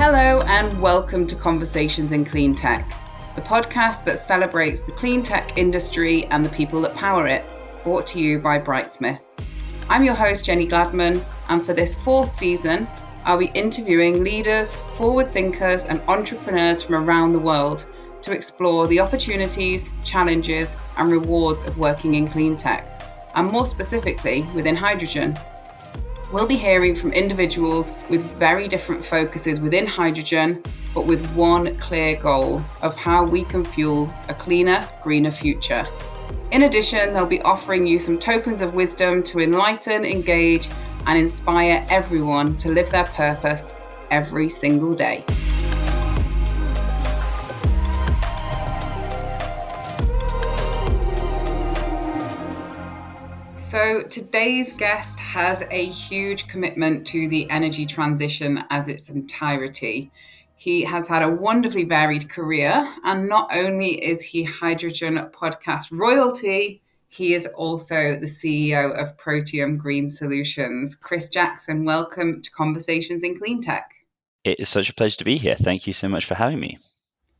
Hello and welcome to Conversations in Cleantech, the podcast that celebrates the clean tech industry and the people that power it, brought to you by Brightsmith. I'm your host, Jenny Gladman, and for this fourth season, I'll be interviewing leaders, forward thinkers, and entrepreneurs from around the world to explore the opportunities, challenges, and rewards of working in clean tech, and more specifically within hydrogen. We'll be hearing from individuals with very different focuses within hydrogen, but with one clear goal of how we can fuel a cleaner, greener future. In addition, they'll be offering you some tokens of wisdom to enlighten, engage, and inspire everyone to live their purpose every single day. So today's guest has a huge commitment to the energy transition as its entirety. He has had a wonderfully varied career, and not only is he hydrogen podcast royalty, he is also the CEO of Protium Green Solutions. Chris Jackson, welcome to Conversations in Cleantech. It is such a pleasure to be here. Thank you so much for having me.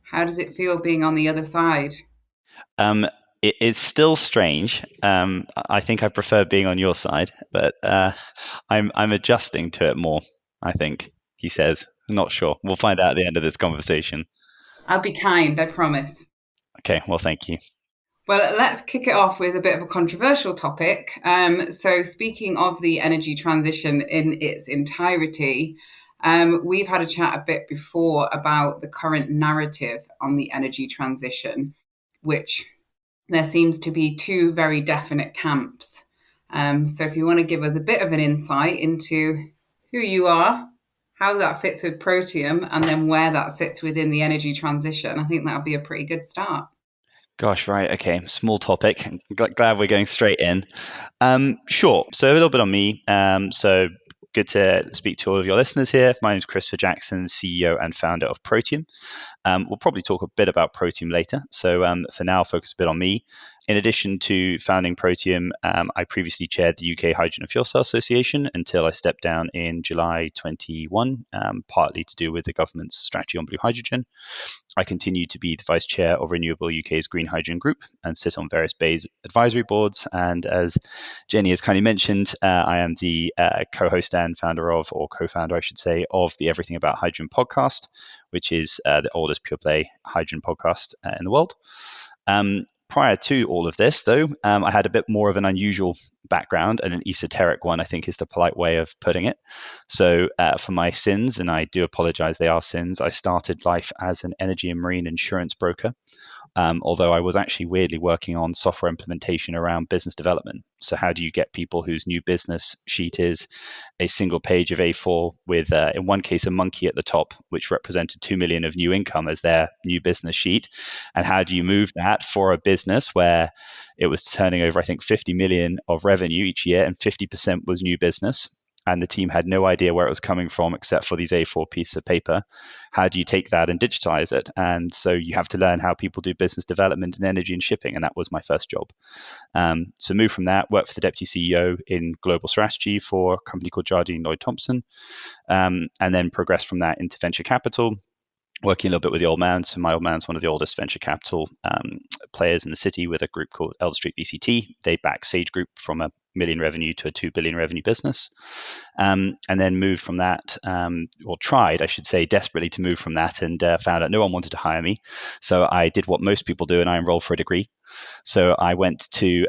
How does it feel being on the other side? It's still strange. I think I prefer being on your side, but I'm adjusting to it more, I think, he says. I'm not sure. We'll find out at the end of this conversation. I'll be kind, I promise. Okay, well, thank you. Well, let's kick it off with a bit of a controversial topic. So speaking of the energy transition in its entirety, we've had a chat a bit before about the current narrative on the energy transition, which there seems to be two very definite camps. So if you want to give us a bit of an insight into who you are, how that fits with Protium, and then where that sits within the energy transition, I think that would be a pretty good start. Gosh, right. Okay. Small topic. Glad we're going straight in. Sure. So a little bit on me. So good to speak to all of your listeners here. My name is Christopher Jackson, CEO and founder of Protium. We'll probably talk a bit about Protium later. So for now, I'll focus a bit on me. In addition to founding Protium, I previously chaired the UK Hydrogen and Fuel Cell Association until I stepped down in July 21, partly to do with the government's strategy on blue hydrogen. I continue to be the vice chair of Renewable UK's Green Hydrogen Group and sit on various BEIS advisory boards. And as Jenny has kindly mentioned, I am the co-host and founder of, or co-founder, I should say, of the Everything About Hydrogen podcast, which is the oldest pure play hydrogen podcast in the world. Prior to all of this, though, I had a bit more of an unusual background, and an esoteric one, I think, is the polite way of putting it. So for my sins, and I do apologize, they are sins, I started life as an energy and marine insurance broker, although I was actually weirdly working on software implementation around business development. So how do you get people whose new business sheet is a single page of A4 with, in one case, a monkey at the top, which represented 2 million of new income as their new business sheet? And how do you move that for a business where it was turning over, I think, 50 million of revenue each year and 50% was new business? And the team had no idea where it was coming from except for these A4 pieces of paper. How do you take that and digitize it? And so you have to learn how people do business development in energy and shipping. And that was my first job. So move from that, work for the deputy CEO in global strategy for a company called Jardine Lloyd Thompson, and then progress from that into venture capital, working a little bit with the old man. So my old man's one of the oldest venture capital players in the city with a group called Elder Street VCT. They back Sage Group from a million revenue to a 2 billion revenue business. And then moved from that, or tried, I should say, desperately to move from that, and found out no one wanted to hire me. So I did what most people do, and I enrolled for a degree. So I went to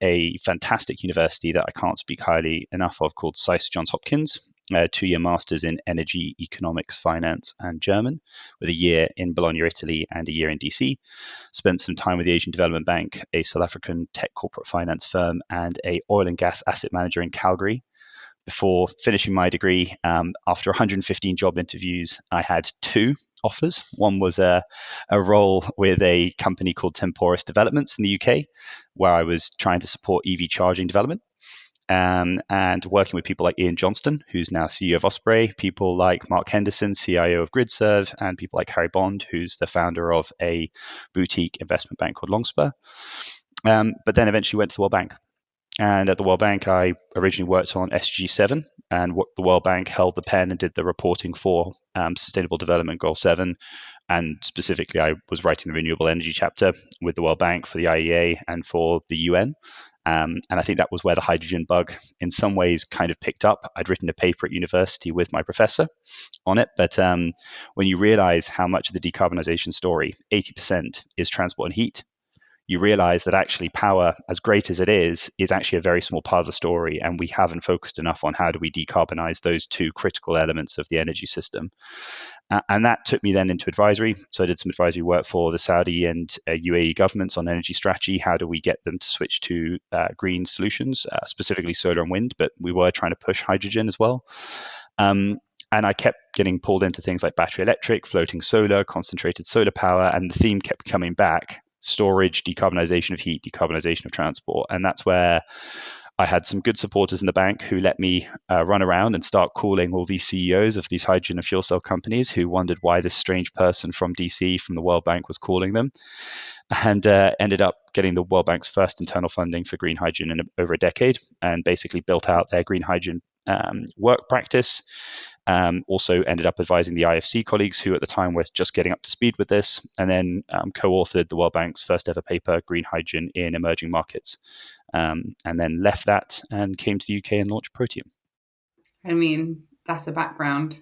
a fantastic university that I can't speak highly enough of called SAIS Johns Hopkins, a 2-year master's in energy, economics, finance, and German, with a year in Bologna, Italy, and a year in DC. Spent some time with the Asian Development Bank, a South African tech corporate finance firm, and a oil and gas asset manager in Calgary. Before finishing my degree, after 115 job interviews, I had 2 offers. One was a role with a company called Temporis Developments in the UK, where I was trying to support EV charging development. And working with people like Ian Johnston, who's now CEO of Osprey, people like Mark Henderson, CIO of GridServe, and people like Harry Bond, who's the founder of a boutique investment bank called Longspur. But then eventually went to the World Bank. And at the World Bank, I originally worked on SG7, and what the World Bank held the pen and did the reporting for Sustainable Development Goal 7. And specifically, I was writing the renewable energy chapter with the World Bank for the IEA and for the UN. And I think that was where the hydrogen bug in some ways kind of picked up. I'd written a paper at university with my professor on it. But when you realize how much of the decarbonisation story, 80%, is transport and heat, you realize that actually power, as great as it is actually a very small part of the story. And we haven't focused enough on how do we decarbonize those two critical elements of the energy system. And that took me then into advisory. So I did some advisory work for the Saudi and UAE governments on energy strategy. How do we get them to switch to green solutions, specifically solar and wind, but we were trying to push hydrogen as well. And I kept getting pulled into things like battery electric, floating solar, concentrated solar power, and the theme kept coming back: storage, decarbonization of heat, decarbonization of transport. And that's where I had some good supporters in the bank who let me run around and start calling all these CEOs of these hydrogen and fuel cell companies who wondered why this strange person from DC, from the World Bank, was calling them, and ended up getting the World Bank's first internal funding for green hydrogen in over a decade, and basically built out their green hydrogen work practice. Also ended up advising the IFC colleagues who at the time were just getting up to speed with this, and then co-authored the World Bank's first ever paper, Green Hydrogen in Emerging Markets, and then left that and came to the UK and launched Protium. I mean, that's a background.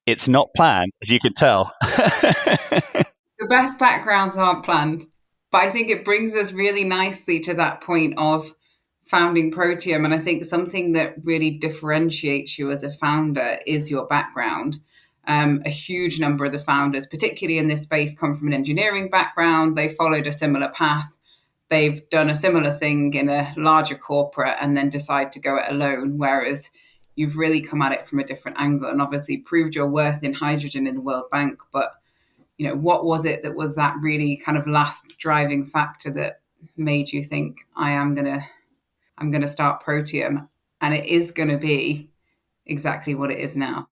It's not planned, as you can tell. The best backgrounds aren't planned, but I think it brings us really nicely to that point of founding Protium. And I think something that really differentiates you as a founder is your background. A huge number of the founders, particularly in this space, come from an engineering background. They followed a similar path. They've done a similar thing in a larger corporate and then decide to go it alone, whereas you've really come at it from a different angle and obviously proved your worth in hydrogen in the World Bank. But, you know, what was it that was that really kind of last driving factor that made you think, I'm going to start Protium, and it is going to be exactly what it is now?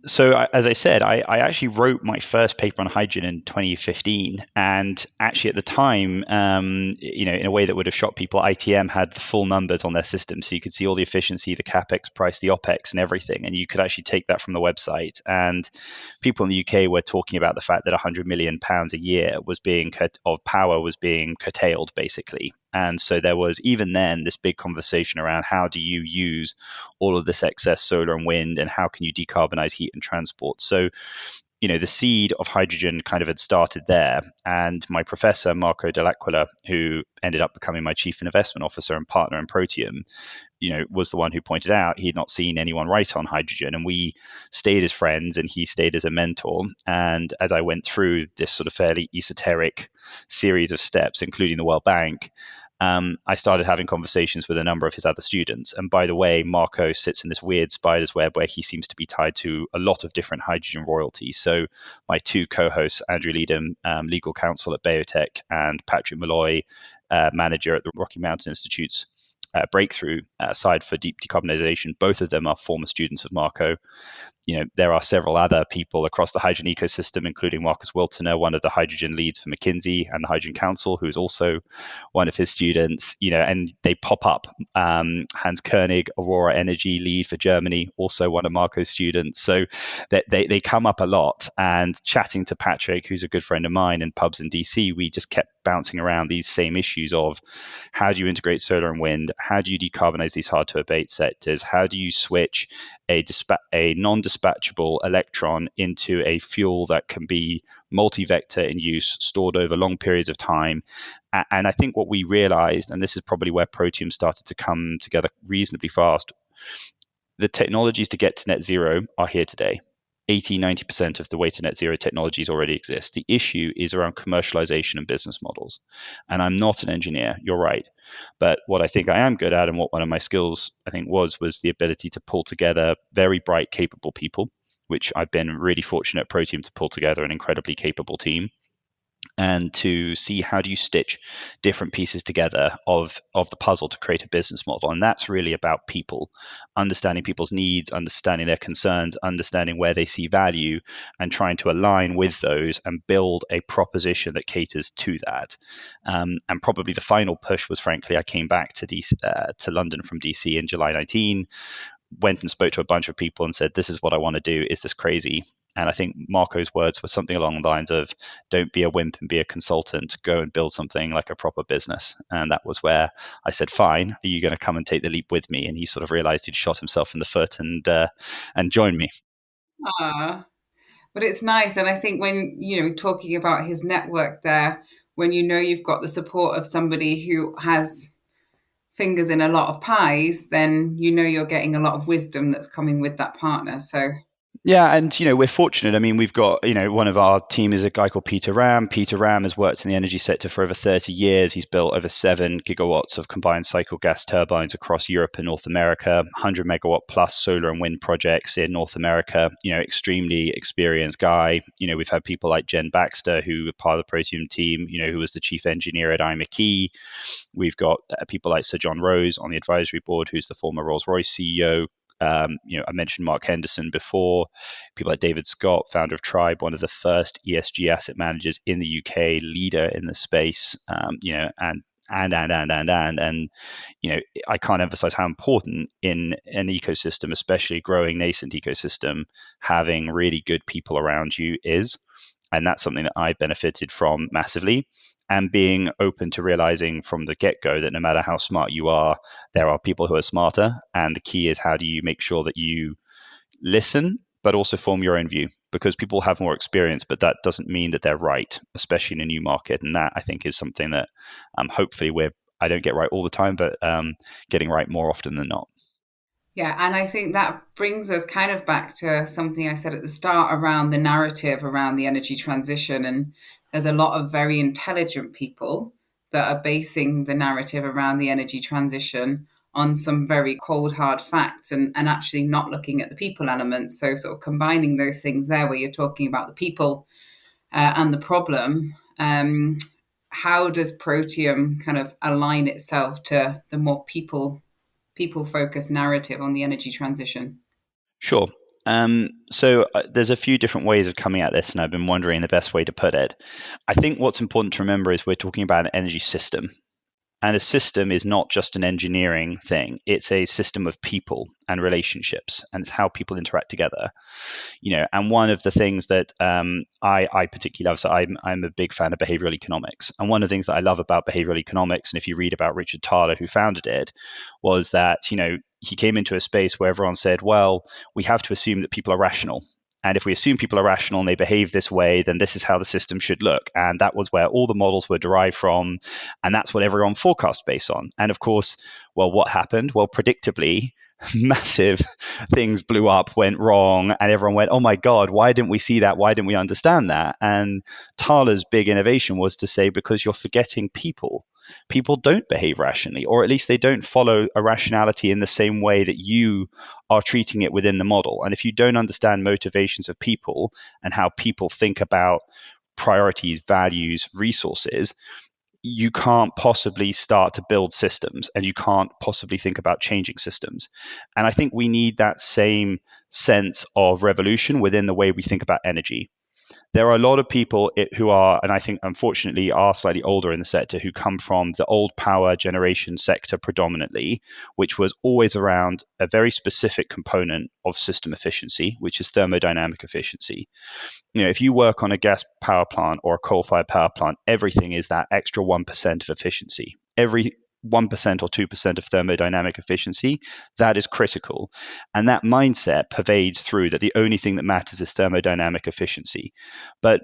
So, as I said, I actually wrote my first paper on hydrogen in 2015, and actually at the time, in a way that would have shocked people, ITM had the full numbers on their system, so you could see all the efficiency, the capex price, the opex, and everything, and you could actually take that from the website. And people in the UK were talking about the fact that £100 million a year of power was being curtailed, basically. And so there was, even then, this big conversation around how do you use all of this excess solar and wind, and how can you decarbonize heat and transport. So, the seed of hydrogen kind of had started there. And my professor, Marco Dell'Aquila, who ended up becoming my chief investment officer and partner in Protium, was the one who pointed out he'd not seen anyone write on hydrogen. And we stayed as friends and he stayed as a mentor. And as I went through this sort of fairly esoteric series of steps, including the World Bank, I started having conversations with a number of his other students. And by the way, Marco sits in this weird spider's web where he seems to be tied to a lot of different hydrogen royalties. So my two co-hosts, Andrew Leedham, legal counsel at Biotech, and Patrick Malloy, manager at the Rocky Mountain Institute's Breakthrough side for deep decarbonisation, both of them are former students of Marco. There are several other people across the hydrogen ecosystem, including Marcus Wiltoner, one of the hydrogen leads for McKinsey and the Hydrogen Council, who is also one of his students, and they pop up. Hans Koenig, Aurora Energy lead for Germany, also one of Marco's students. So they come up a lot. And chatting to Patrick, who's a good friend of mine, in pubs in DC, we just kept bouncing around these same issues of how do you integrate solar and wind? How do you decarbonize these hard to abate sectors? How do you switch a non-dispatchable electron into a fuel that can be multi-vector in use, stored over long periods of time? And I think what we realized, and this is probably where Protium started to come together reasonably fast, the technologies to get to net zero are here today. 80-90% of the way to net zero technologies already exist. The issue is around commercialization and business models. And I'm not an engineer, you're right. But what I think I am good at, and what one of my skills I think was the ability to pull together very bright, capable people, which I've been really fortunate at Protium to pull together an incredibly capable team. and to see how do you stitch different pieces together of the puzzle to create a business model. And that's really about people, understanding people's needs, understanding their concerns, understanding where they see value, and trying to align with those and build a proposition that caters to that. And probably the final push was, frankly, I came back to to London from DC in July 19, went and spoke to a bunch of people and said, this is what I want to do. Is this crazy? And I think Marco's words were something along the lines of, don't be a wimp and be a consultant, go and build something like a proper business. And that was where I said, fine, are you going to come and take the leap with me? And he sort of realized he'd shot himself in the foot and joined me. But it's nice. And I think when, talking about his network there, when you've got the support of somebody who has fingers in a lot of pies, then you're getting a lot of wisdom that's coming with that partner. So yeah, and we're fortunate. I mean, we've got one of our team is a guy called Peter Ram. Peter Ram has worked in the energy sector for over 30 years. He's built over 7 gigawatts of combined cycle gas turbines across Europe and North America, 100 megawatt plus solar and wind projects in North America. Extremely experienced guy. We've had people like Jen Baxter, who were part of the Protium team, who was the chief engineer at IMcKee. We've got people like Sir John Rose on the advisory board, who's the former Rolls-Royce CEO. I mentioned Mark Henderson before. People like David Scott, founder of Tribe, one of the first ESG asset managers in the UK, leader in the space. And I can't emphasize how important in an ecosystem, especially a growing nascent ecosystem, having really good people around you is. And that's something that I benefited from massively. And being open to realizing from the get-go that no matter how smart you are, there are people who are smarter. And the key is, how do you make sure that you listen, but also form your own view? Because people have more experience, but that doesn't mean that they're right, especially in a new market. And that, I think, is something that hopefully I don't get right all the time, but getting right more often than not. Yeah, and I think that brings us kind of back to something I said at the start around the narrative around the energy transition. And there's a lot of very intelligent people that are basing the narrative around the energy transition on some very cold, hard facts and actually not looking at the people element. So sort of combining those things there where you're talking about the people and the problem. How does Protium kind of align itself to the more people-focused narrative on the energy transition? Sure. So there's a few different ways of coming at this, and I've been wondering the best way to put it. I think what's important to remember is we're talking about an energy system. And a system is not just an engineering thing. It's a system of people and relationships, and it's how people interact together. And one of the things that I particularly love, so I'm a big fan of behavioral economics. And one of the things that I love about behavioral economics, and if you read about Richard Thaler, who founded it, was that, he came into a space where everyone said, well, we have to assume that people are rational. And if we assume people are rational and they behave this way, then this is how the system should look. And that was where all the models were derived from. And that's what everyone forecast based on. And of course, well, what happened? Well, predictably, massive things blew up, went wrong, and everyone went, oh my God, why didn't we see that? Why didn't we understand that? And Thaler's big innovation was to say, because you're forgetting people. People don't behave rationally, or at least they don't follow a rationality in the same way that you are treating it within the model. And if you don't understand motivations of people and how people think about priorities, values, resources, you can't possibly start to build systems, and you can't possibly think about changing systems. And I think we need that same sense of revolution within the way we think about energy. There are a lot of people who are, and I think unfortunately are slightly older in the sector, who come from the old power generation sector predominantly, which was always around a very specific component of system efficiency, which is thermodynamic efficiency. If you work on a gas power plant or a coal-fired power plant, everything is that extra 1% of efficiency. Every 1% or 2% of thermodynamic efficiency, that is critical. And that mindset pervades through that the only thing that matters is thermodynamic efficiency. But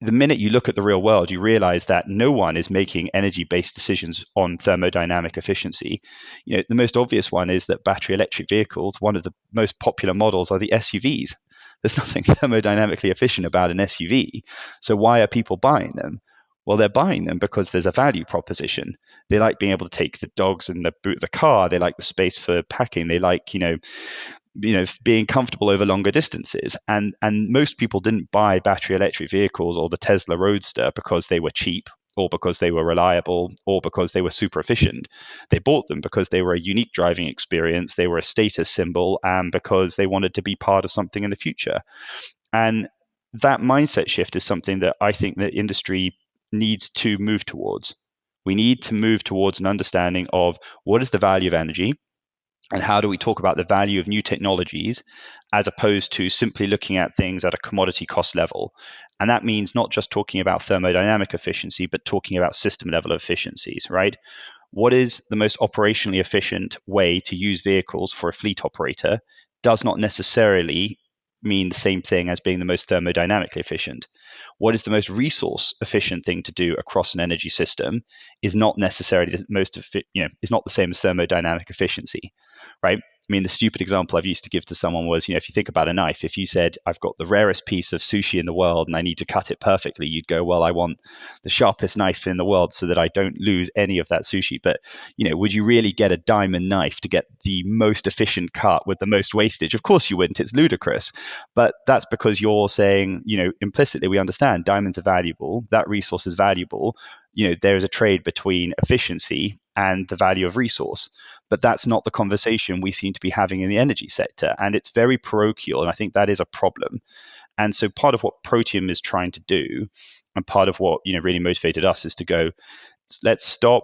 the minute you look at the real world, you realize that no one is making energy-based decisions on thermodynamic efficiency. The most obvious one is that battery electric vehicles, one of the most popular models, are the SUVs. There's nothing thermodynamically efficient about an SUV. So why are people buying them? Well, they're buying them because there's a value proposition. They like being able to take the dogs in the boot of the car. They like the space for packing. They like, being comfortable over longer distances. And most people didn't buy battery electric vehicles or the Tesla Roadster because they were cheap or because they were reliable or because they were super efficient. They bought them because they were a unique driving experience, they were a status symbol, and because they wanted to be part of something in the future. And that mindset shift is something that I think the industry needs to move towards. We need to move towards an understanding of what is the value of energy, and how do we talk about the value of new technologies as opposed to simply looking at things at a commodity cost level. And that means not just talking about thermodynamic efficiency, but talking about system level efficiencies, right? What is the most operationally efficient way to use vehicles for a fleet operator does not necessarily mean the same thing as being the most thermodynamically efficient. What is the most resource efficient thing to do across an energy system is not necessarily the most is not the same as thermodynamic efficiency, right? I mean, the stupid example I've used to give to someone was, if you think about a knife, if you said, I've got the rarest piece of sushi in the world and I need to cut it perfectly, you'd go, well, I want the sharpest knife in the world so that I don't lose any of that sushi. But, would you really get a diamond knife to get the most efficient cut with the most wastage? Of course you wouldn't. It's ludicrous. But that's because you're saying, implicitly we understand diamonds are valuable, that resource is valuable. There is a trade between efficiency and the value of resource. But that's not the conversation we seem to be having in the energy sector. And it's very parochial. And I think that is a problem. And so part of what Protium is trying to do, and part of what really motivated us, is to go, let's stop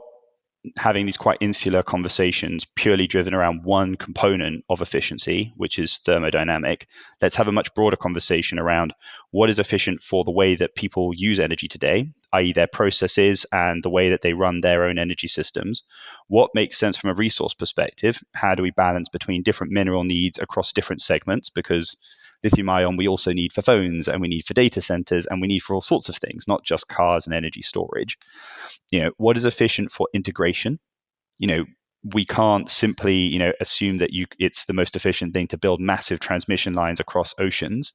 having these quite insular conversations purely driven around one component of efficiency, which is thermodynamic. Let's have a much broader conversation around what is efficient for the way that people use energy today, i.e. their processes and the way that they run their own energy systems. What makes sense from a resource perspective? How do we balance between different mineral needs across different segments? Because lithium ion we also need for phones, and we need for data centers, and we need for all sorts of things, not just cars and energy storage. What is efficient for integration? We can't simply, assume that it's the most efficient thing to build massive transmission lines across oceans.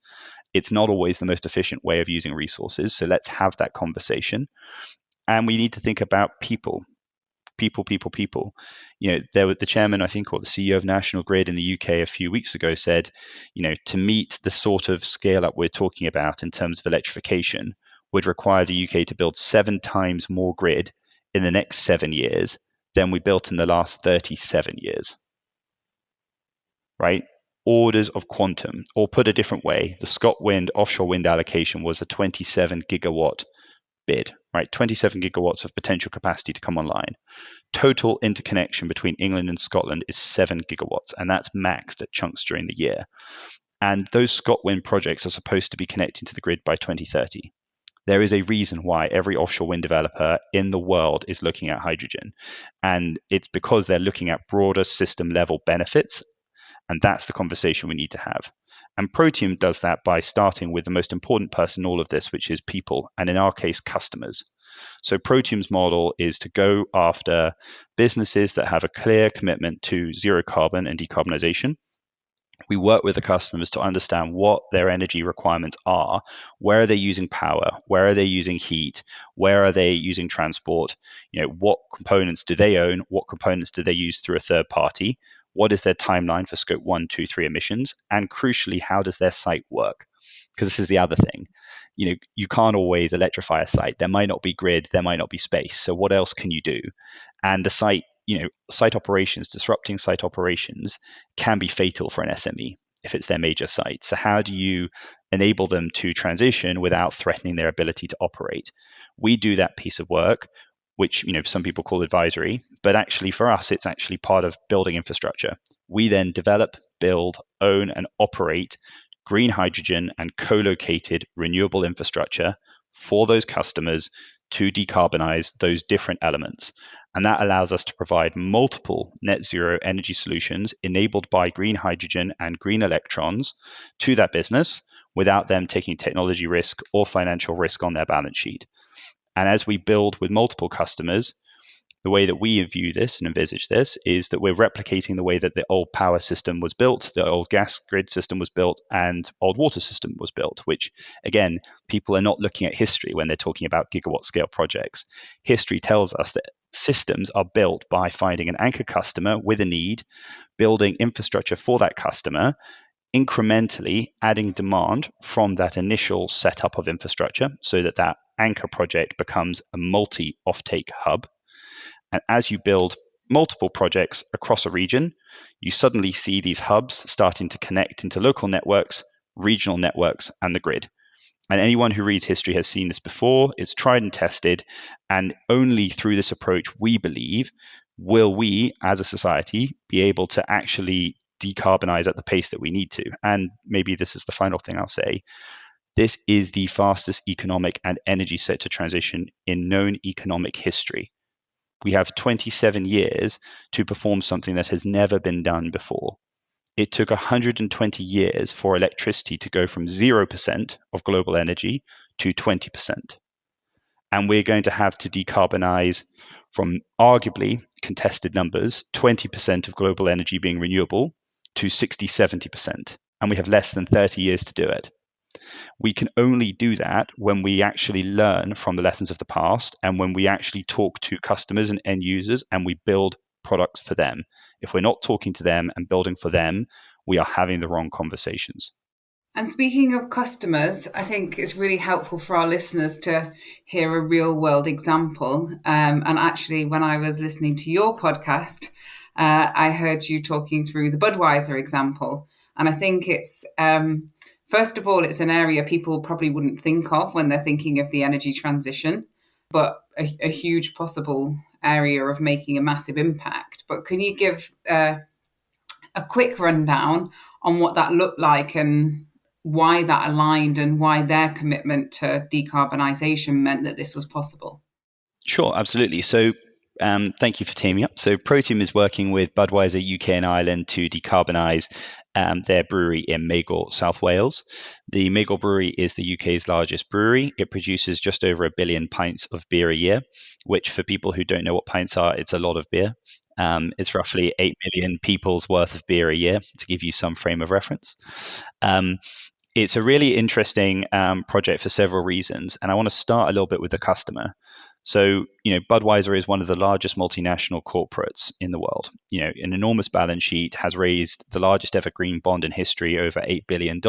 It's not always the most efficient way of using resources. So let's have that conversation. And we need to think about people. There was the chairman, I think, or the CEO of National Grid in the UK a few weeks ago said, to meet the sort of scale up we're talking about in terms of electrification would require the UK to build 7 times more grid in the next 7 years than we built in the last 37 years. Right? Orders of quantum. Or put a different way, the ScotWind offshore wind allocation was a 27 gigawatt bid, right? 27 gigawatts of potential capacity to come online. Total interconnection between England and Scotland is 7 gigawatts, and that's maxed at chunks during the year. And those ScotWind projects are supposed to be connecting to the grid by 2030. There is a reason why every offshore wind developer in the world is looking at hydrogen. And it's because they're looking at broader system level benefits. And that's the conversation we need to have. And Protium does that by starting with the most important person in all of this, which is people, and in our case, customers. So Protium's model is to go after businesses that have a clear commitment to zero carbon and decarbonisation. We work with the customers to understand what their energy requirements are. Where are they using power? Where are they using heat? Where are they using transport? What components do they own? What components do they use through a third party? What is their timeline for scope 1, 2, 3 emissions? And crucially, how does their site work? Because this is the other thing. You can't always electrify a site. There might not be grid, there might not be space. So what else can you do? And the site, site operations, disrupting site operations can be fatal for an SME if it's their major site. So how do you enable them to transition without threatening their ability to operate? We do that piece of work, which some people call advisory, but actually for us, it's actually part of building infrastructure. We then develop, build, own, and operate green hydrogen and co-located renewable infrastructure for those customers to decarbonize those different elements. And that allows us to provide multiple net zero energy solutions enabled by green hydrogen and green electrons to that business without them taking technology risk or financial risk on their balance sheet. And as we build with multiple customers, the way that we view this and envisage this is that we're replicating the way that the old power system was built, the old gas grid system was built, and old water system was built, which, again, people are not looking at history when they're talking about gigawatt scale projects. History tells us that systems are built by finding an anchor customer with a need, building infrastructure for that customer, incrementally adding demand from that initial setup of infrastructure so that that anchor project becomes a multi-offtake hub. And as you build multiple projects across a region, you suddenly see these hubs starting to connect into local networks, regional networks, and the grid. And anyone who reads history has seen this before. It's tried and tested. And only through this approach, we believe, will we as a society be able to actually decarbonize at the pace that we need to. And maybe this is the final thing I'll say. This is the fastest economic and energy sector transition in known economic history. We have 27 years to perform something that has never been done before. It took 120 years for electricity to go from 0% of global energy to 20%. And we're going to have to decarbonize from arguably contested numbers, 20% of global energy being renewable, to 60, 70%. And we have less than 30 years to do it. We can only do that when we actually learn from the lessons of the past and when we actually talk to customers and end users and we build products for them. If we're not talking to them and building for them, we are having the wrong conversations. And speaking of customers, I think it's really helpful for our listeners to hear a real world example. And actually, when I was listening to your podcast, I heard you talking through the Budweiser example. And I think it's, first of all, it's an area people probably wouldn't think of when they're thinking of the energy transition, but a huge possible area of making a massive impact. But can you give a quick rundown on what that looked like and why that aligned and why their commitment to decarbonisation meant that this was possible? Sure, absolutely. So thank you for teaming up. So Protium is working with Budweiser UK and Ireland to decarbonise their brewery in Magor, South Wales. The Magor brewery is the UK's largest brewery. It produces just over 1 billion pints of beer a year, which for people who don't know what pints are, it's a lot of beer. It's roughly 8 million people's worth of beer a year, to give you some frame of reference. It's a really interesting project for several reasons, and I want to start a little bit with the customer. So, Budweiser is one of the largest multinational corporates in the world. An enormous balance sheet, has raised the largest ever green bond in history, over $8 billion,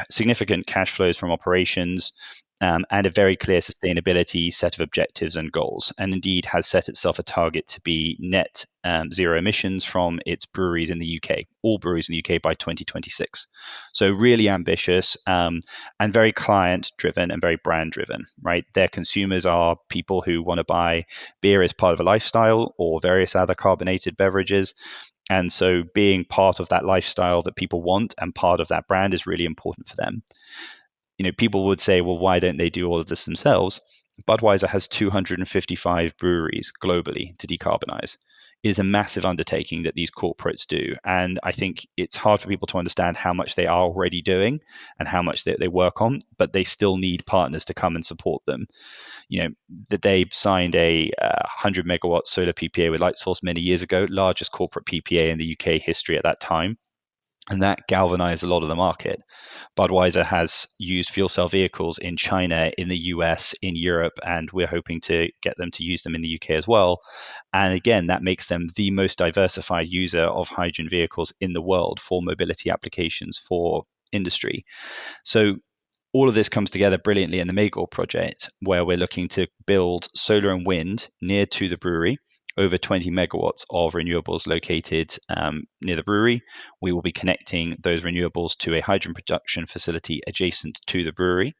significant cash flows from operations, and a very clear sustainability set of objectives and goals, and indeed has set itself a target to be net zero emissions from its breweries in the UK, all breweries in the UK by 2026. So really ambitious and very client-driven and very brand-driven, right? Their consumers are people who want to buy beer as part of a lifestyle or various other carbonated beverages. And so being part of that lifestyle that people want and part of that brand is really important for them. People would say, well, why don't they do all of this themselves? Budweiser has 255 breweries globally to decarbonize. It is a massive undertaking that these corporates do. And I think it's hard for people to understand how much they are already doing and how much they work on, but they still need partners to come and support them. That they signed a 100 megawatt solar PPA with Lightsource many years ago, largest corporate PPA in the UK history at that time. And that galvanized a lot of the market. Budweiser has used fuel cell vehicles in China, in the US, in Europe, and we're hoping to get them to use them in the UK as well. And again, that makes them the most diversified user of hydrogen vehicles in the world for mobility applications for industry. So all of this comes together brilliantly in the Magor project, where we're looking to build solar and wind near to the brewery, over 20 megawatts of renewables located near the brewery. We will be connecting those renewables to a hydrogen production facility adjacent to the brewery.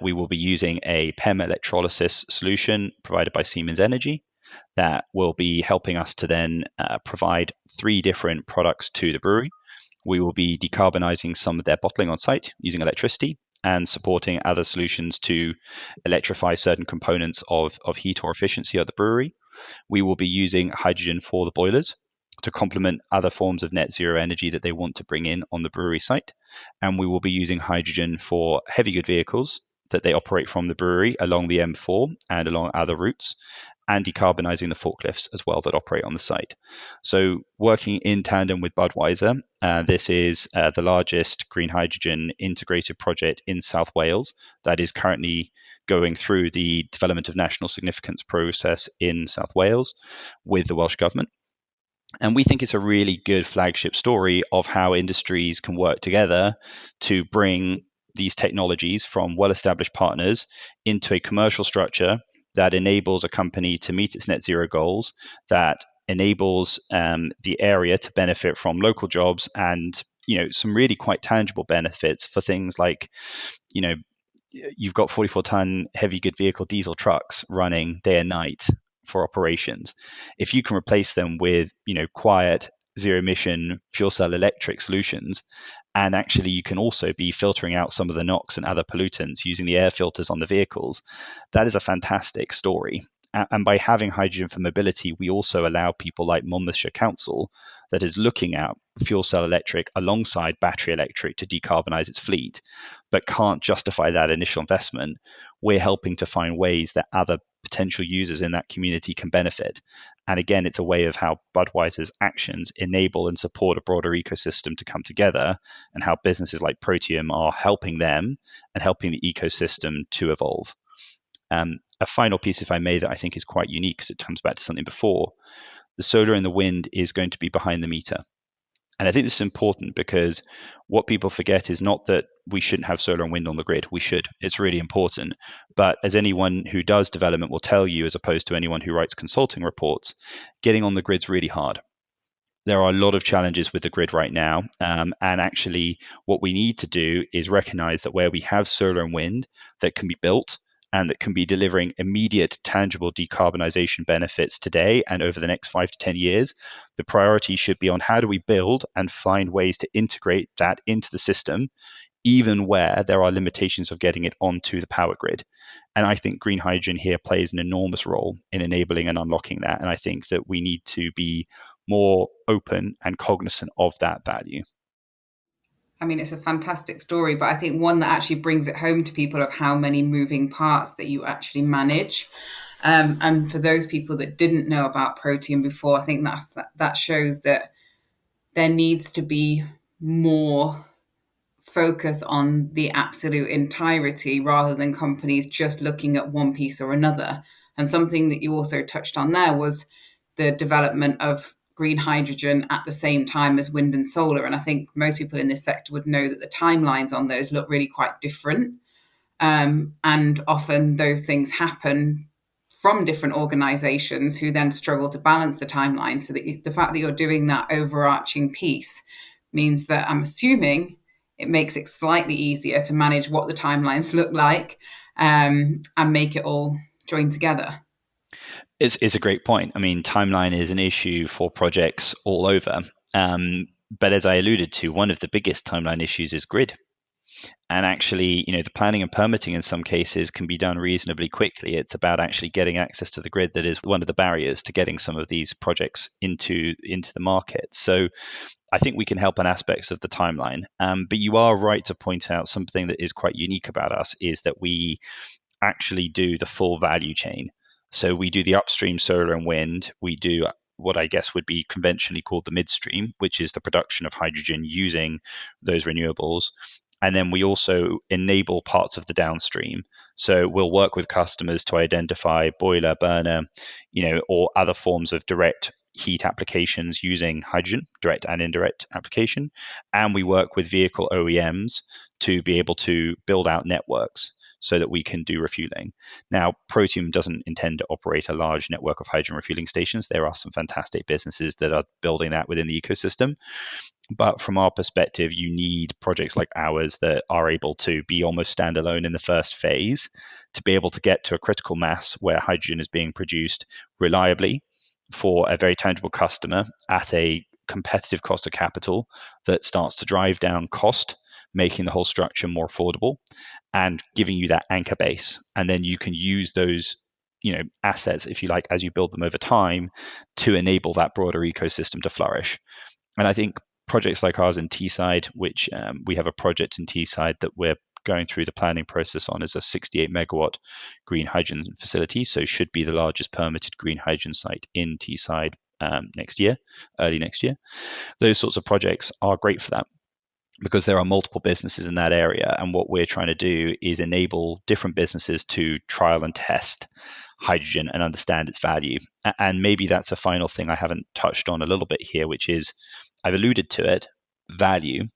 We will be using a PEM electrolysis solution provided by Siemens Energy that will be helping us to then provide 3 different products to the brewery. We will be decarbonizing some of their bottling on site using electricity and supporting other solutions to electrify certain components of heat or efficiency at the brewery. We will be using hydrogen for the boilers to complement other forms of net zero energy that they want to bring in on the brewery site. And we will be using hydrogen for heavy good vehicles that they operate from the brewery along the M4 and along other routes. and decarbonising the forklifts as well that operate on the site. So working in tandem with Budweiser, this is the largest green hydrogen integrated project in South Wales that is currently going through the development of national significance process in South Wales with the Welsh Government. And we think it's a really good flagship story of how industries can work together to bring these technologies from well-established partners into a commercial structure that enables a company to meet its net zero goals, that enables the area to benefit from local jobs and some really quite tangible benefits for things like you've got 44-ton heavy good vehicle diesel trucks running day and night for operations. If you can replace them with quiet zero emission fuel cell electric solutions, and actually you can also be filtering out some of the NOx and other pollutants using the air filters on the vehicles, that is a fantastic story. And by having hydrogen for mobility, we also allow people like Monmouthshire Council, that is looking at fuel cell electric alongside battery electric to decarbonize its fleet, but can't justify that initial investment. We're helping to find ways that other potential users in that community can benefit. And again, it's a way of how Budweiser's actions enable and support a broader ecosystem to come together, and how businesses like Protium are helping them and helping the ecosystem to evolve. A final piece, if I may, that I think is quite unique, because it comes back to something before. The solar and the wind is going to be behind the meter. And I think this is important because what people forget is not that we shouldn't have solar and wind on the grid. We should. It's really important. But as anyone who does development will tell you, as opposed to anyone who writes consulting reports, getting on the grid's really hard. There are a lot of challenges with the grid right now. And actually, what we need to do is recognize that where we have solar and wind that can be built and that can be delivering immediate, tangible decarbonisation benefits today and over the next 5 to 10 years, the priority should be on how do we build and find ways to integrate that into the system, even where there are limitations of getting it onto the power grid. And I think green hydrogen here plays an enormous role in enabling and unlocking that. And I think that we need to be more open and cognizant of that value. I mean, it's a fantastic story, but I think one that actually brings it home to people of how many moving parts that you actually manage. And for those people that didn't know about Protium before, I think that shows that there needs to be more focus on the absolute entirety rather than companies just looking at one piece or another. And something that you also touched on there was the development of green hydrogen at the same time as wind and solar. And I think most people in this sector would know that the timelines on those look really quite different. And often those things happen from different organizations who then struggle to balance the timeline. So that the fact that you're doing that overarching piece means that I'm assuming it makes it slightly easier to manage what the timelines look like and make it all join together. It's a great point. I mean, timeline is an issue for projects all over. But as I alluded to, one of the biggest timeline issues is grid. And actually, the planning and permitting in some cases can be done reasonably quickly. It's about actually getting access to the grid that is one of the barriers to getting some of these projects into the market. So I think we can help on aspects of the timeline. But you are right to point out something that is quite unique about us is that we actually do the full value chain. So we do the upstream solar and wind. We do what I guess would be conventionally called the midstream, which is the production of hydrogen using those renewables. And then we also enable parts of the downstream. So we'll work with customers to identify boiler, burner, or other forms of direct heat applications using hydrogen, direct and indirect application. And we work with vehicle OEMs to be able to build out networks so that we can do refueling. Now, Protium doesn't intend to operate a large network of hydrogen refueling stations. There are some fantastic businesses that are building that within the ecosystem. But from our perspective, you need projects like ours that are able to be almost standalone in the first phase to be able to get to a critical mass where hydrogen is being produced reliably for a very tangible customer at a competitive cost of capital that starts to drive down cost, making the whole structure more affordable and giving you that anchor base. And then you can use those assets, if you like, as you build them over time to enable that broader ecosystem to flourish. And I think projects like ours in Teesside, which we have a project in Teesside that we're going through the planning process on is a 68 megawatt green hydrogen facility. So should be the largest permitted green hydrogen site in Teesside early next year. Those sorts of projects are great for that, because there are multiple businesses in that area. And what we're trying to do is enable different businesses to trial and test hydrogen and understand its value. And maybe that's a final thing I haven't touched on a little bit here, which is, I've alluded to it, value.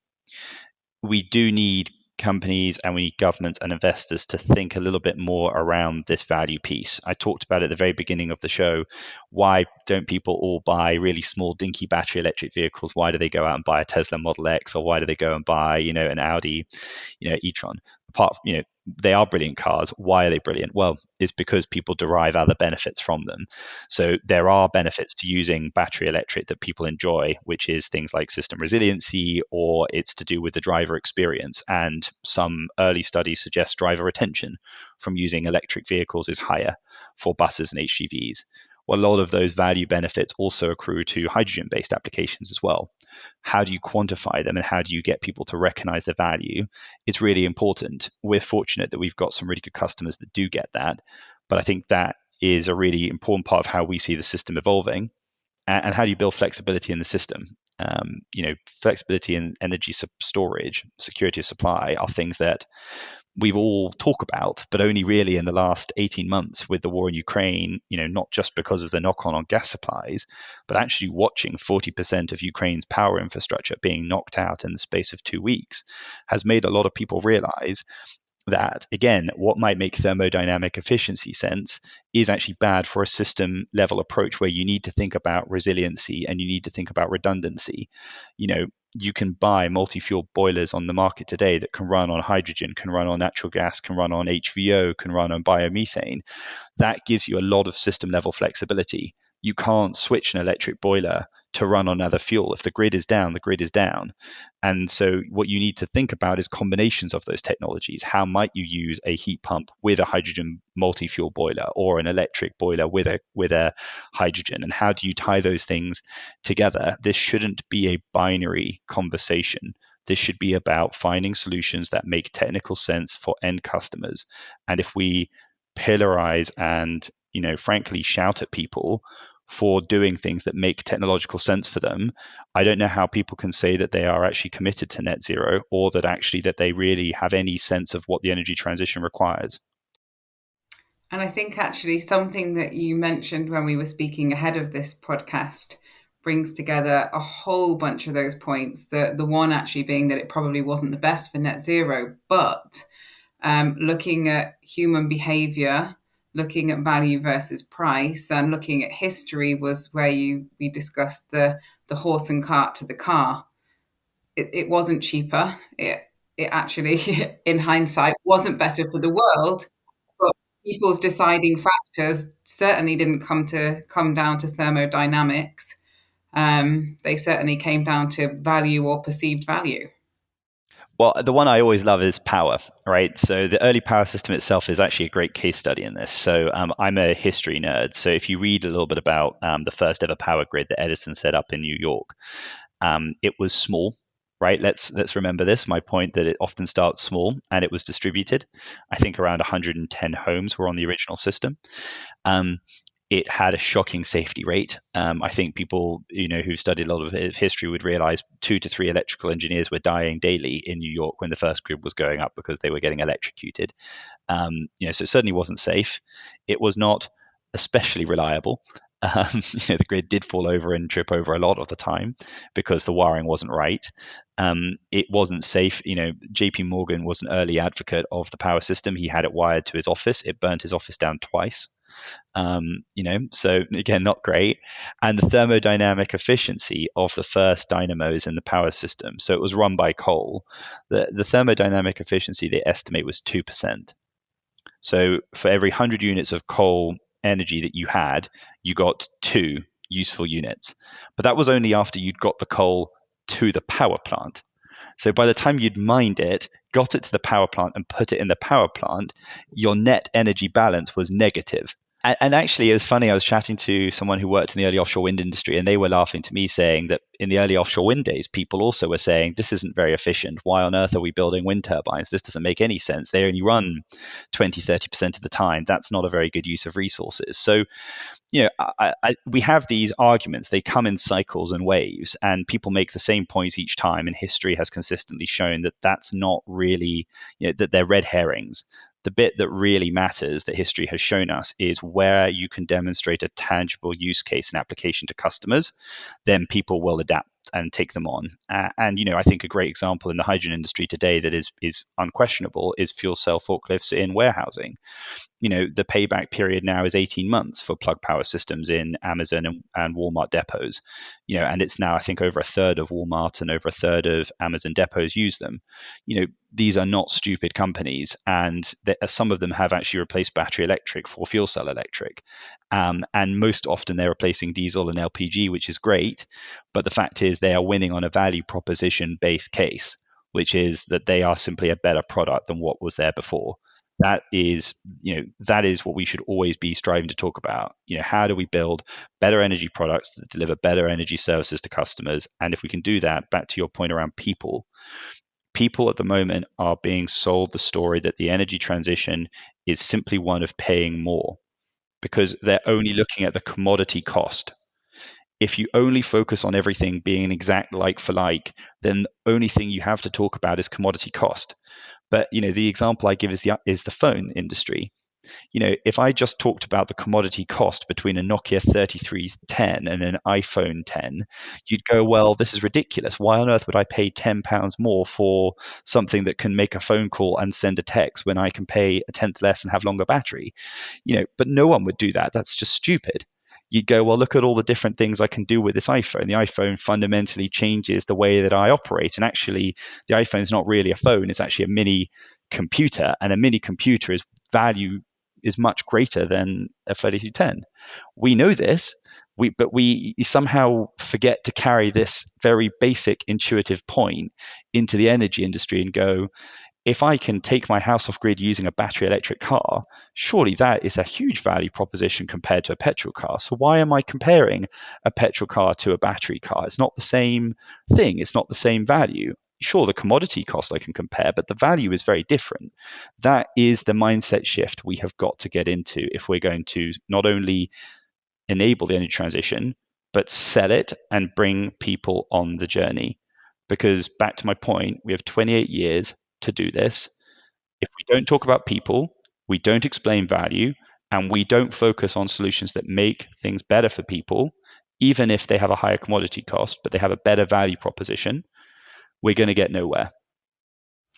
We do need companies and we need governments and investors to think a little bit more around this value piece. I talked about at the very beginning of the show. Why don't people all buy really small, dinky battery electric vehicles? Why do they go out and buy a Tesla Model X, or why do they go and buy, an Audi, e-tron? Apart from, they are brilliant cars. Why are they brilliant? Well, it's because people derive other benefits from them. So there are benefits to using battery electric that people enjoy, which is things like system resiliency, or it's to do with the driver experience. And some early studies suggest driver retention from using electric vehicles is higher for buses and HGVs. Well, a lot of those value benefits also accrue to hydrogen-based applications as well. How do you quantify them, and how do you get people to recognize the value? It's really important. We're fortunate that we've got some really good customers that do get that, but I think that is a really important part of how we see the system evolving. And how do you build flexibility in the system? Flexibility in energy storage, security of supply are things that we've all talk about, but only really in the last 18 months with the war in Ukraine, not just because of the knock-on on gas supplies, but actually watching 40% of Ukraine's power infrastructure being knocked out in the space of 2 weeks has made a lot of people realize that, again, what might make thermodynamic efficiency sense is actually bad for a system level approach where you need to think about resiliency and you need to think about redundancy. You can buy multi-fuel boilers on the market today that can run on hydrogen, can run on natural gas, can run on HVO, can run on biomethane. That gives you a lot of system level flexibility. You can't switch an electric boiler to run on other fuel. If the grid is down, the grid is down. And so what you need to think about is combinations of those technologies. How might you use a heat pump with a hydrogen multi-fuel boiler, or an electric boiler with a hydrogen? And how do you tie those things together? This shouldn't be a binary conversation. This should be about finding solutions that make technical sense for end customers. And if we pillarize and, frankly, shout at people for doing things that make technological sense for them, I don't know how people can say that they are actually committed to net zero, or that they really have any sense of what the energy transition requires. And I think actually something that you mentioned when we were speaking ahead of this podcast brings together a whole bunch of those points. The one actually being that it probably wasn't the best for net zero, but looking at human behavior, looking at value versus price, and looking at history was where we discussed the horse and cart to the car. It wasn't cheaper. It actually, in hindsight, wasn't better for the world. But people's deciding factors certainly didn't come down to thermodynamics. They certainly came down to value or perceived value. Well, the one I always love is power, right? So the early power system itself is actually a great case study in this. So I'm a history nerd. So if you read a little bit about the first ever power grid that Edison set up in New York, it was small, right? Let's remember this. My point that it often starts small, and it was distributed. I think around 110 homes were on the original system. It had a shocking safety rate. I think people, who've studied a lot of history would realize 2 to 3 electrical engineers were dying daily in New York when the first grid was going up because they were getting electrocuted. So it certainly wasn't safe. It was not especially reliable. The grid did fall over and trip over a lot of the time because the wiring wasn't right. It wasn't safe. JP Morgan was an early advocate of the power system. He had it wired to his office. It burnt his office down twice. So again, not great. And the thermodynamic efficiency of the first dynamos in the power system, so it was run by coal. The thermodynamic efficiency they estimate was 2%. So for every 100 units of coal energy that you had, you got 2 useful units. But that was only after you'd got the coal to the power plant. So by the time you'd mined it, got it to the power plant and put it in the power plant, your net energy balance was negative. And actually, it was funny. I was chatting to someone who worked in the early offshore wind industry, and they were laughing to me, saying that in the early offshore wind days, people also were saying, this isn't very efficient. Why on earth are we building wind turbines? This doesn't make any sense. They only run 20, 30% of the time. That's not a very good use of resources. So, we have these arguments. They come in cycles and waves, and people make the same points each time. And history has consistently shown that that's not really, that they're red herrings. The bit that really matters that history has shown us is where you can demonstrate a tangible use case and application to customers, then people will adapt and take them on. And I think a great example in the hydrogen industry today that is unquestionable is fuel cell forklifts in warehousing. The payback period now is 18 months for plug power systems in Amazon and Walmart depots. And it's now, I think, over a third of Walmart and over a third of Amazon depots use them. These are not stupid companies, and some of them have actually replaced battery electric for fuel cell electric. And most often they're replacing diesel and LPG, which is great. But the fact is they are winning on a value proposition based case, which is that they are simply a better product than what was there before. That is what we should always be striving to talk about. How do we build better energy products that deliver better energy services to customers? And if we can do that, back to your point around people at the moment are being sold the story that the energy transition is simply one of paying more, because they're only looking at the commodity cost. If you only focus on everything being an exact like for like, then the only thing you have to talk about is commodity cost. But the example I give is the phone industry. If I just talked about the commodity cost between a Nokia 3310 and an iPhone 10, you'd go, well, this is ridiculous. Why on earth would I pay £10 more for something that can make a phone call and send a text when I can pay a tenth less and have longer battery? But no one would do that. That's just stupid. You'd go, well, look at all the different things I can do with this iPhone. The iPhone fundamentally changes the way that I operate. And actually, the iPhone is not really a phone. It's actually a mini computer. And a mini computer is much greater than a 3210. We know this, but we somehow forget to carry this very basic intuitive point into the energy industry and go, if I can take my house off grid using a battery electric car, surely that is a huge value proposition compared to a petrol car. So why am I comparing a petrol car to a battery car? It's not the same thing. It's not the same value. Sure, the commodity cost I can compare, but the value is very different. That is the mindset shift we have got to get into if we're going to not only enable the energy transition, but sell it and bring people on the journey. Because back to my point, we have 28 years to do this. If we don't talk about people, we don't explain value, and we don't focus on solutions that make things better for people, even if they have a higher commodity cost, but they have a better value proposition, we're going to get nowhere.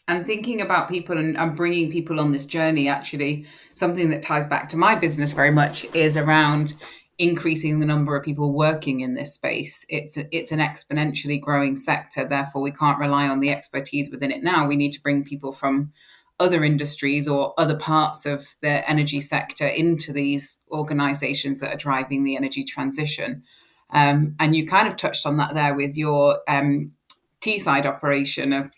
And thinking about people and bringing people on this journey, actually, something that ties back to my business very much is around increasing the number of people working in this space. It's an exponentially growing sector. Therefore, we can't rely on the expertise within it now. We need to bring people from other industries or other parts of the energy sector into these organizations that are driving the energy transition. And you kind of touched on that there with your Teesside operation of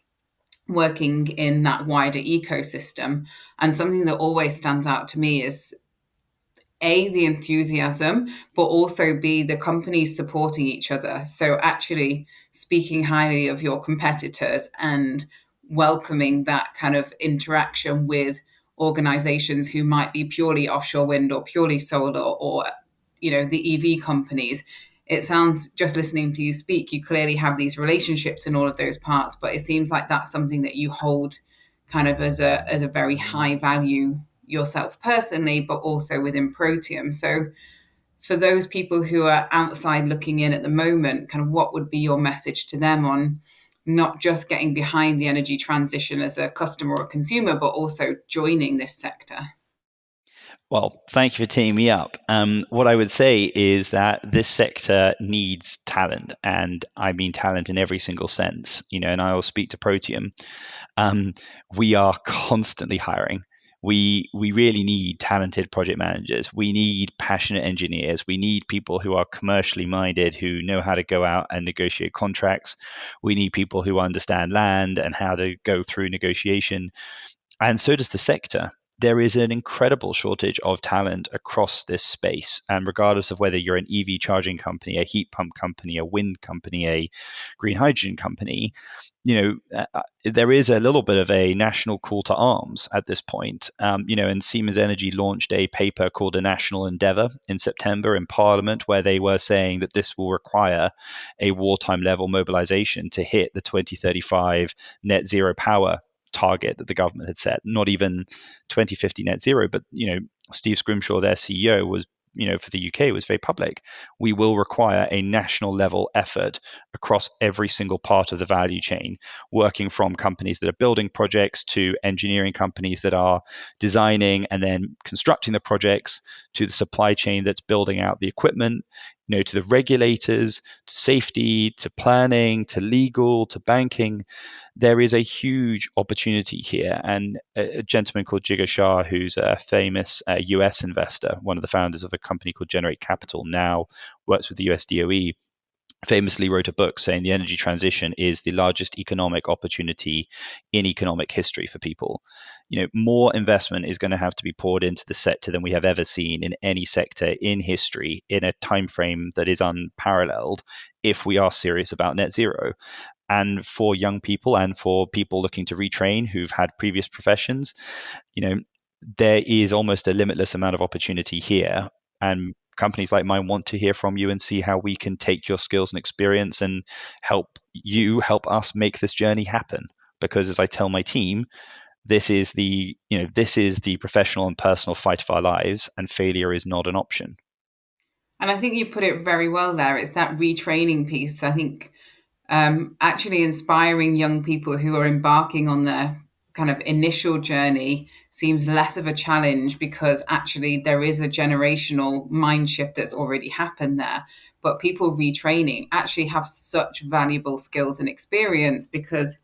working in that wider ecosystem. And something that always stands out to me is A, the enthusiasm, but also B, the companies supporting each other. So actually speaking highly of your competitors and welcoming that kind of interaction with organizations who might be purely offshore wind or purely solar or, the EV companies. It sounds, just listening to you speak, you clearly have these relationships in all of those parts, but it seems like that's something that you hold kind of as a very high value yourself personally, but also within Protium. So for those people who are outside looking in at the moment, kind of what would be your message to them on not just getting behind the energy transition as a customer or consumer, but also joining this sector? Well, thank you for teeing me up. What I would say is that this sector needs talent, and I mean talent in every single sense. And I will speak to Protium. We are constantly hiring. We really need talented project managers. We need passionate engineers. We need people who are commercially minded, who know how to go out and negotiate contracts. We need people who understand land and how to go through negotiation. And so does the sector. there is an incredible shortage of talent across this space. And regardless of whether you're an EV charging company, a heat pump company, a wind company, a green hydrogen company, there is a little bit of a national call to arms at this point. And Siemens Energy launched a paper called A National Endeavour in September in Parliament, where they were saying that this will require a wartime level mobilization to hit the 2035 net zero power target that the government had set. Not even 2050 net zero, but Steve Scrimshaw, their CEO, was for the UK was very public. We will require a national level effort across every single part of the value chain, working from companies that are building projects to engineering companies that are designing and then constructing the projects, to the supply chain that's building out the equipment, to the regulators, to safety, to planning, to legal, to banking. There is a huge opportunity here. And a gentleman called Jigar Shah, who's a famous US investor, one of the founders of a company called Generate Capital, now works with the US DOE, famously wrote a book saying the energy transition is the largest economic opportunity in economic history for people. More investment is going to have to be poured into the sector than we have ever seen in any sector in history in a time frame that is unparalleled if we are serious about net zero. And for young people and for people looking to retrain who've had previous professions, there is almost a limitless amount of opportunity here. And companies like mine want to hear from you and see how we can take your skills and experience and help us make this journey happen. Because as I tell my team, this is the professional and personal fight of our lives, and failure is not an option. And I think you put it very well there. It's that retraining piece. I think actually inspiring young people who are embarking on their kind of initial journey seems less of a challenge, because actually there is a generational mind shift that's already happened there. But people retraining actually have such valuable skills and experience, because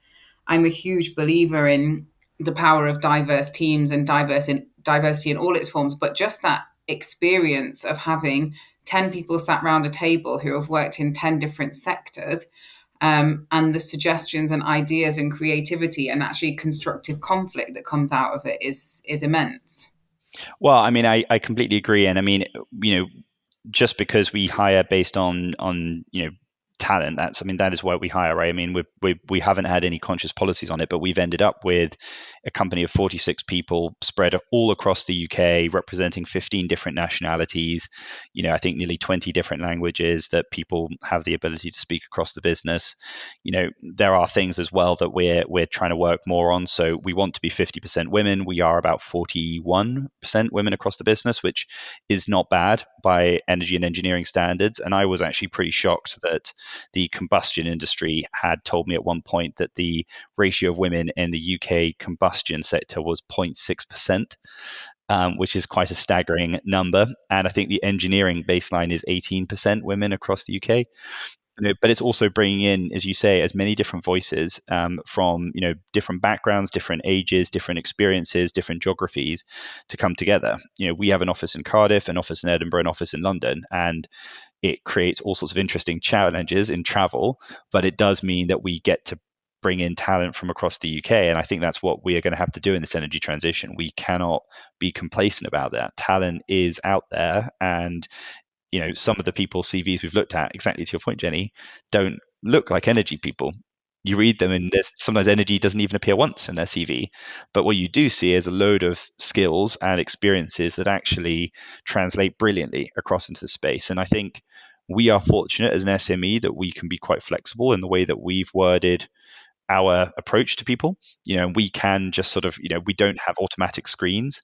I'm a huge believer in the power of diverse teams and diversity in all its forms. But just that experience of having 10 people sat around a table who have worked in 10 different sectors, and the suggestions and ideas and creativity and actually constructive conflict that comes out of it is immense. Well, I mean, I completely agree. And I mean, just because we hire based on talent, that is why we hire, right? I mean, we haven't had any conscious policies on it, but we've ended up with a company of 46 people spread all across the UK, representing 15 different nationalities, I think nearly 20 different languages that people have the ability to speak across the business. There are things as well that we're trying to work more on. So we want to be 50% women. We are about 41% women across the business, which is not bad by energy and engineering standards. And I was actually pretty shocked that the combustion industry had told me at one point that the ratio of women in the UK combustion sector was 0.6%, which is quite a staggering number. And I think the engineering baseline is 18% women across the UK. But it's also bringing in, as you say, as many different voices from different backgrounds, different ages, different experiences, different geographies to come together. We have an office in Cardiff, an office in Edinburgh, an office in London, and it creates all sorts of interesting challenges in travel. But it does mean that we get to bring in talent from across the UK, and I think that's what we are going to have to do in this energy transition. We cannot be complacent about that. Talent is out there, and some of the people's CVs we've looked at, exactly to your point, Jenny, don't look like energy people. You read them and sometimes energy doesn't even appear once in their CV. But what you do see is a load of skills and experiences that actually translate brilliantly across into the space. And I think we are fortunate as an SME that we can be quite flexible in the way that we've worded our approach to people. We can just sort of, we don't have automatic screens.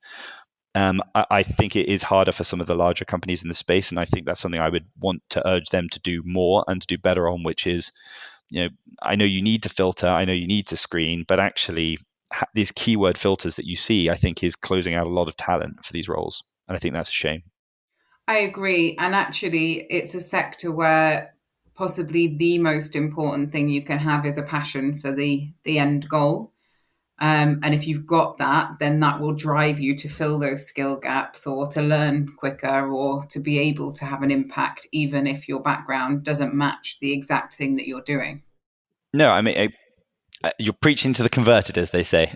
I think it is harder for some of the larger companies in the space, and I think that's something I would want to urge them to do more and to do better on, which is, I know you need to filter, I know you need to screen, but actually these keyword filters that you see, I think is closing out a lot of talent for these roles. And I think that's a shame. I agree. And actually, it's a sector where possibly the most important thing you can have is a passion for the end goal. And if you've got that, then that will drive you to fill those skill gaps or to learn quicker or to be able to have an impact, even if your background doesn't match the exact thing that you're doing. No, I mean, you're preaching to the converted, as they say.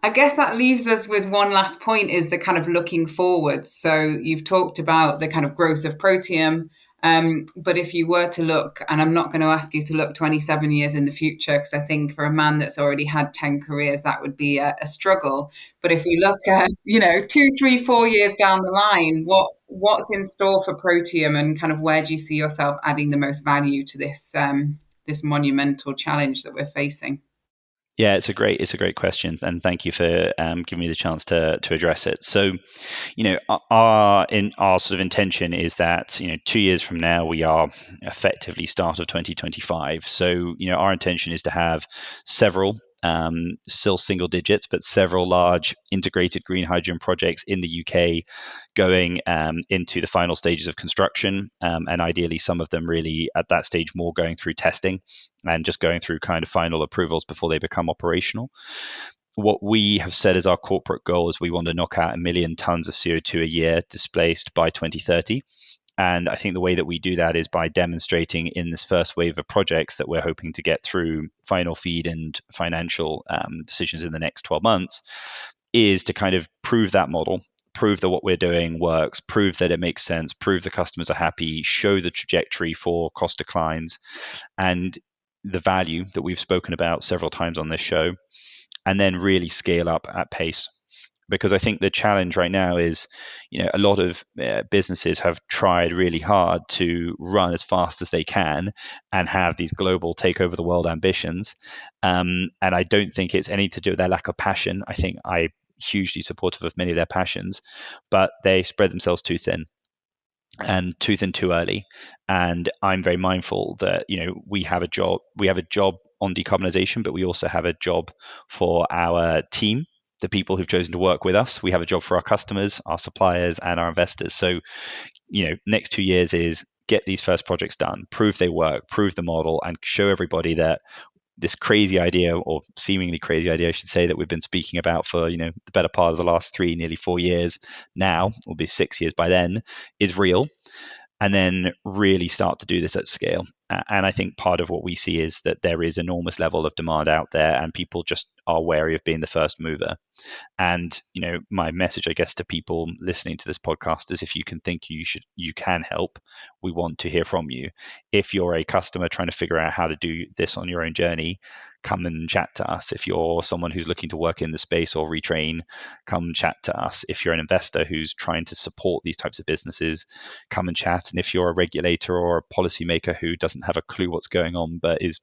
I guess that leaves us with one last point, is the kind of looking forward. So you've talked about the kind of growth of Protium. But if you were to look, and I'm not going to ask you to look 27 years in the future, because I think for a man that's already had 10 careers, that would be a struggle. But if we look at, 2, 3, 4 years down the line, what's in store for Protium, and kind of where do you see yourself adding the most value to this monumental challenge that we're facing? Yeah, it's a great question, and thank you for giving me the chance to address it. So, our sort of intention is that 2 years from now we are effectively start of 2025. So, our intention is to have several. Still single digits, but several large integrated green hydrogen projects in the UK going into the final stages of construction, and ideally some of them really at that stage more going through testing and just going through kind of final approvals before they become operational. What we have said as our corporate goal is we want to knock out 1 million tons of CO2 a year displaced by 2030. And I think the way that we do that is by demonstrating in this first wave of projects that we're hoping to get through final feed and financial decisions in the next 12 months, is to kind of prove that model, prove that what we're doing works, prove that it makes sense, prove the customers are happy, show the trajectory for cost declines and the value that we've spoken about several times on this show, and then really scale up at pace. Because I think the challenge right now is, a lot of businesses have tried really hard to run as fast as they can and have these global take over the world ambitions. And I don't think it's anything to do with their lack of passion. I think I'm hugely supportive of many of their passions, but they spread themselves too thin and too thin too early. And I'm very mindful that, we have a job on decarbonisation, but we also have a job for our team, the people who've chosen to work with us. We have a job for our customers, our suppliers, and our investors. So, next 2 years is get these first projects done, prove they work, prove the model, and show everybody that this crazy idea, or seemingly crazy idea, I should say, that we've been speaking about for, the better part of the last 3, nearly 4 years now, will be 6 years by then, is real. And then really start to do this at scale. And I think part of what we see is that there is enormous level of demand out there, and people just are wary of being the first mover. And, my message, I guess, to people listening to this podcast is, if you can help, we want to hear from you. If you're a customer trying to figure out how to do this on your own journey, come and chat to us. If you're someone who's looking to work in the space or retrain, come chat to us. If you're an investor who's trying to support these types of businesses, come and chat. And if you're a regulator or a policymaker who doesn't have a clue what's going on, but is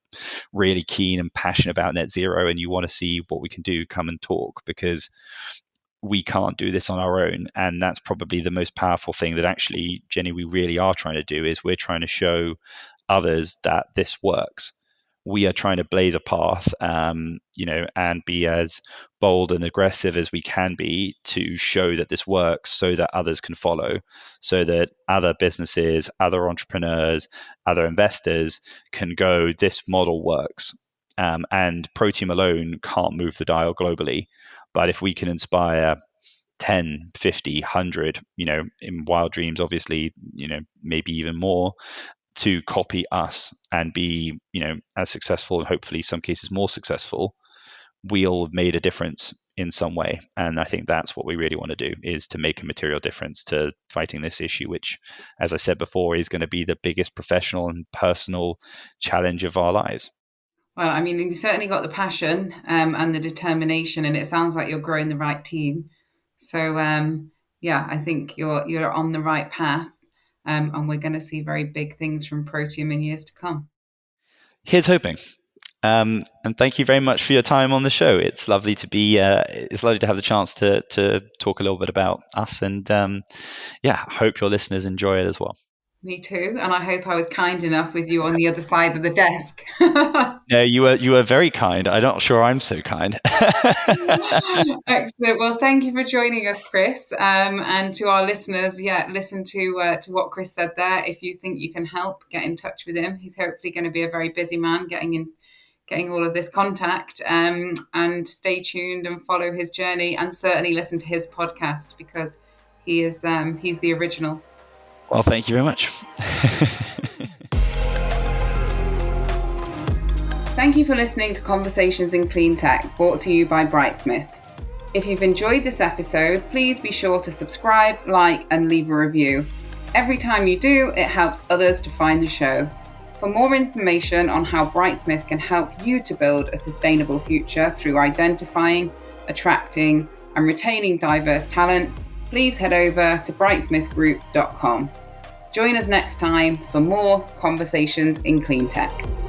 really keen and passionate about net zero, and you want to see what we can do, come and talk, because we can't do this on our own. And that's probably the most powerful thing that actually, Jenny, we really are trying to do, is we're trying to show others that this works. We are trying to blaze a path, and be as bold and aggressive as we can be to show that this works, so that others can follow, so that other businesses, other entrepreneurs, other investors can go, this model works. And Protium alone can't move the dial globally. But if we can inspire 10, 50, 100, in wild dreams, obviously, maybe even more, to copy us and be, as successful, and hopefully some cases more successful, we'll have made a difference in some way. And I think that's what we really want to do, is to make a material difference to fighting this issue, which, as I said before, is going to be the biggest professional and personal challenge of our lives. Well, I mean, you certainly got the passion and the determination, and it sounds like you're growing the right team. So, I think you're on the right path, and we're going to see very big things from Protium in years to come. Here's hoping. And thank you very much for your time on the show. It's lovely to be. It's lovely to have the chance to talk a little bit about us, and hope your listeners enjoy it as well. Me too, and I hope I was kind enough with you on the other side of the desk. Yeah, you were very kind. I'm not sure I'm so kind. Excellent. Well, thank you for joining us, Chris. And to our listeners, listen to what Chris said there. If you think you can help, get in touch with him. He's hopefully going to be a very busy man getting all of this contact. And stay tuned and follow his journey, and certainly listen to his podcast, because he's the original. Well, thank you very much. Thank you for listening to Conversations in Cleantech, brought to you by Brightsmith. If you've enjoyed this episode, please be sure to subscribe, like, and leave a review. Every time you do, it helps others to find the show. For more information on how Brightsmith can help you to build a sustainable future through identifying, attracting, and retaining diverse talent, please head over to brightsmithgroup.com. Join us next time for more Conversations in Cleantech.